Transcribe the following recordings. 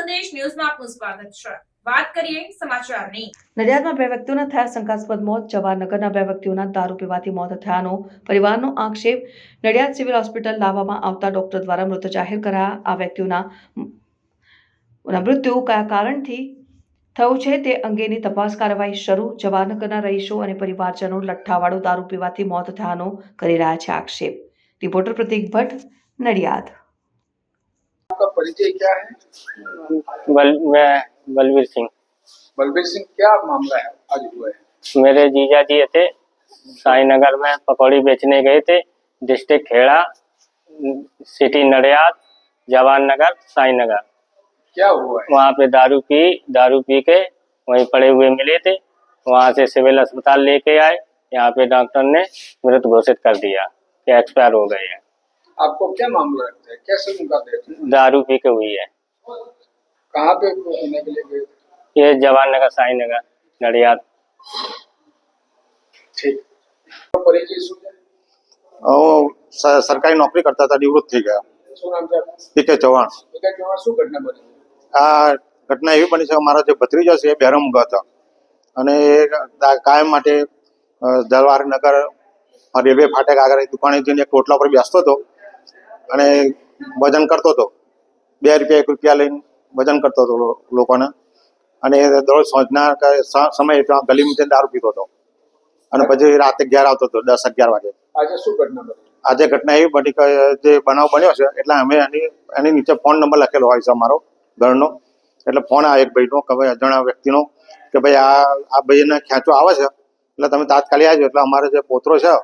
સંદેશ ન્યૂઝમાં આપનું સ્વાગત છે। વાત કરીએ સમાચારની। નડિયાદમાં 2 વ્યક્તિઓના થયા શંકાસ્પદ મોત। જવાહરનગરના 2 વ્યક્તિઓના દારૂ પીવાથી મોત થયાનો પરિવારનો આક્ષેપ। નડિયાદ સિવિલ હોસ્પિટલ લાવવામાં આવતા ડોક્ટર દ્વારા મૃત જાહેર કરાયા। આ વ્યક્તિઓના મૃત્યુ કયા કારણથી થયું છે તે અંગેની તપાસ કાર્યવાહી શરૂ। જવાહરનગરના રહીશો અને પરિવારજનો લઠ્ઠાવાળો દારૂ પીવાથી મોત થયાનો કરી રહ્યા છે આક્ષેપ। रिपोर्टर प्रतीक भट्ट, नडियाद। आपका परिचय क्या है? बलवीर सिंह। बलवीर सिंह, क्या मामला है आज हुआ है? मेरे जीजा जी थे, साई नगर में पकौड़ी बेचने गए थे। डिस्ट्रिक्ट खेड़ा, सिटी नडियाद, जवान नगर, साई नगर। क्या हुआ है? वहाँ पे दारू पी के वहीं पड़े हुए मिले थे। वहाँ से सिविल अस्पताल लेके आए। यहाँ पे डॉक्टर ने मृत घोषित कर दिया कि एक्सपायर हो गए हैं। आपको क्या मामला लगता है? कैसे उनका डेथ हुआ? दारू पी के हुई है। कहाँ पे पीने के लिए गए थे? ये जवान नगर, साई नगर, नडियाद। ठीक। तो परिचय શું છે? સરકારી નોકરી કરતા હતા, નિવૃત્ત થઈ ગયા। શું નામ છે આપનું? પીકે ચૌહાણ। પીકે ચૌહાણ, શું ઘટના બની? આ ઘટના એવી બની છે, મારા જે ભત્રીજો છે એ બહેરમુંગા હતા અને એ કાયમ માટે જવાહરનગર રેલવે ફાટક આગળ દુકાને જઈને એક ટોટલા પર બેસતો હતો અને વજન કરતો હતો। 2 રૂપિયા 1 રૂપિયા લઈને વજન કરતો હતો લોકોને અને દરરોજ સાંજના સમયે ત્યાં ગલીમાં જઈને દારૂ પીતો હતો અને પછી રાતે ઘેર આવતો હતો 10-11 વાગે। આજે શું ઘટના બની? આજે ઘટના એવી બની કે જે બનાવ બન્યો છે એટલે અમે એની નીચે ફોન નંબર લખેલો હોય છે અમારો ઘરનો। એટલે ફોન આવે એક ભાઈનો કે ભાઈ અજાણ્યા વ્યક્તિનો કે ભાઈ આ ભાઈને ખેંચો આવે છે એટલે તમે તાત્કાલિક આવજો। એટલે અમારો જે પોતરો છે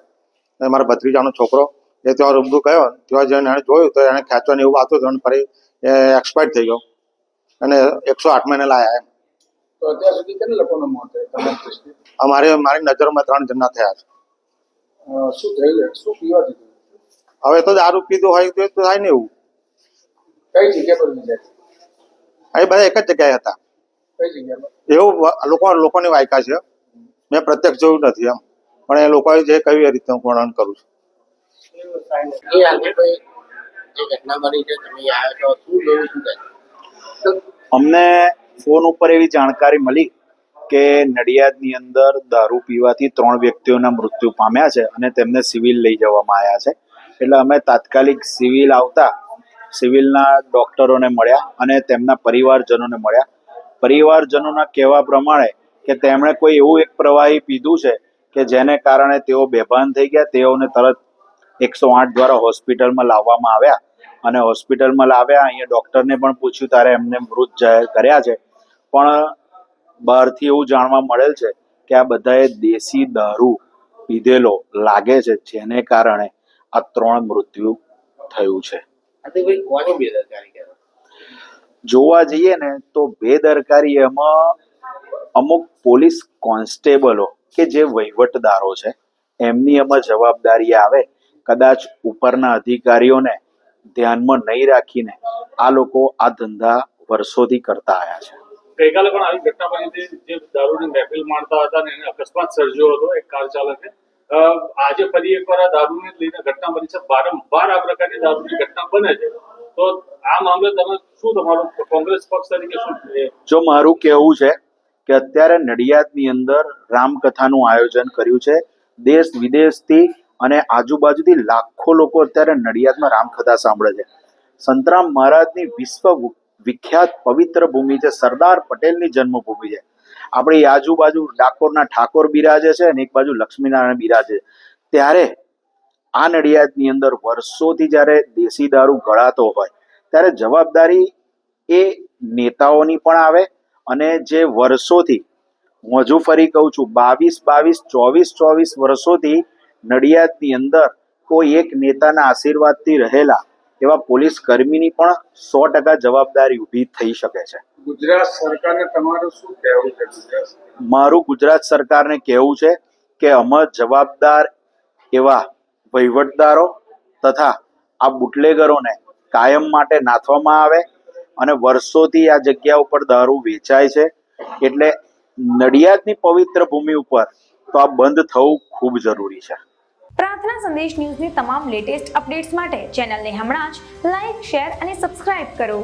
મારા ભત્રીજાનો છોકરો એ ત્યાં રૂબરૂ ગયો। ત્યાં જઈને એણે જોયું તો એને ખેંચવાનું એવું આવતું હતું અને ફરી એક્સપાયર થઈ ગયો અને 108 મહિને લાયા એમ। તો અત્યાર સુધી કેટલા લોકોના મોત થયા તમારી દ્રષ્ટિએ? મારી નજરમાં 3 જણના થયા છે। શું થયું? શું પીવાથી થયું? હવે તો દારૂ પીધું હોય તો થાય ને એવું। કઈ જગ્યા પર બીજા? અહીં બધા એક જ જગ્યાએ હતા। કઈ જગ્યા પર? એવું લોકોની વાયકા છે, મેં પ્રત્યક્ષ જોયું નથી એમ, પણ એ લોકોએ જે કહ્યું એ રીતે હું વર્ણન કરું છું। અમને ફોન ઉપર એવી જાણકારી મળી કે નડિયાદની અંદર દારૂ પીવાથી 3 વ્યક્તિઓના મૃત્યુ પામ્યા છે અને તેમને સિવિલ લઈ જવામાં આવ્યા છે। એટલે અમે તાત્કાલિક સિવિલ આવતા સિવિલના ડોક્ટરોને મળ્યા અને તેમના પરિવારજનોને મળ્યા। પરિવારજનોના કહેવા પ્રમાણે કે તેમણે કોઈ એવું એક પ્રવાહી પીધું છે કે જેને કારણે તેઓ બેભાન થઈ ગયા। તેઓને તરત 108 દ્વારા હોસ્પિટલમાં લાવવામાં આવ્યા અને હોસ્પિટલમાં લાવ્યા। અહીંયા ડૉક્ટરને પણ પૂછ્યું ત્યારે એમને મૃત જાહેર કર્યા છે, પણ બહારથી એવું જાણવા મળેલ છે કે આ બધાએ દેશી દારૂ પીધેલો લાગે છે, જેને કારણે આ 3 મૃત્યુ થયું છે। જોવા જઈએ ને તો બેદરકારી એમાં અમુક પોલીસ કોન્સ્ટેબલો કે જે વહીવટદારો છે એમની એમાં જવાબદારી આવે। કદાચ ઉપરના અધિકારીઓને ધ્યાનમાં નહીં રાખીને આ લોકો આ ધંધા વર્ષોથી કરતા આવ્યા છે। ગઈકાલે પણ આવી ઘટના બની હતી, જે દારૂની મહેફિલ માણતા હતા અને એને અકસ્માત સર્જ્યો હતો એક કાર ચાલકે। આજે ફરી એકવાર આ દારૂને લઈને ઘટના બની છે। વારંવાર આ પ્રકારની દારૂની ઘટના બને છે, તો આ મામલે તમે શું તમારું કોંગ્રેસ પક્ષ તરીકે શું? જો મારું કહેવું છે કે અત્યારે નડિયાદની અંદર રામકથાનું આયોજન કર્યું છે। દેશ વિદેશથી અને આજુબાજુથી લાખો લોકો અત્યારે નડિયાદમાં રામકથા સાંભળે છે। સંતરામ મહારાજની વિશ્વ વિખ્યાત પવિત્ર ભૂમિ છે, સરદાર પટેલની જન્મભૂમિ છે। આપણી આજુબાજુ ડાકોરના ઠાકોર બિરાજે છે અને એક બાજુ લક્ષ્મીનારાયણ બિરાજે છે। ત્યારે આ નડિયાદની અંદર વર્ષોથી જ્યારે દેશી દારૂ ગળાતો હોય ત્યારે જવાબદારી એ નેતાઓની પણ આવે અને જે વર્ષોથી, હું હજુ ફરી કહું છું, 22-24 વર્ષોથી નડિયાદની અંદર કોઈ એક નેતાના આશીર્વાદથી રહેલા એવા પોલીસ કર્મીની પણ 100% જવાબદારી ઊભી થઈ શકે છે। ગુજરાત સરકારને તમારું શું કહેવું છે? મારું ગુજરાત સરકારને કહેવું છે કે અમે જવાબદાર એવા વહીવટદારો તથા આ બુટલેગરોને કાયમ માટે નાથવામાં આવે અને વર્ષોથી આ જગ્યા ઉપર દારૂ વેચાય છે, એટલે નડિયાદની પવિત્ર ભૂમિ ઉપર તો આ બંધ થવું ખૂબ જરૂરી છે। પ્રાર્થના સંદેશ ન્યૂઝની તમામ લેટેસ્ટ અપડેટ્સ માટે ચેનલને હમણાં જ લાઈક, શેર અને સબસ્ક્રાઇબ કરો।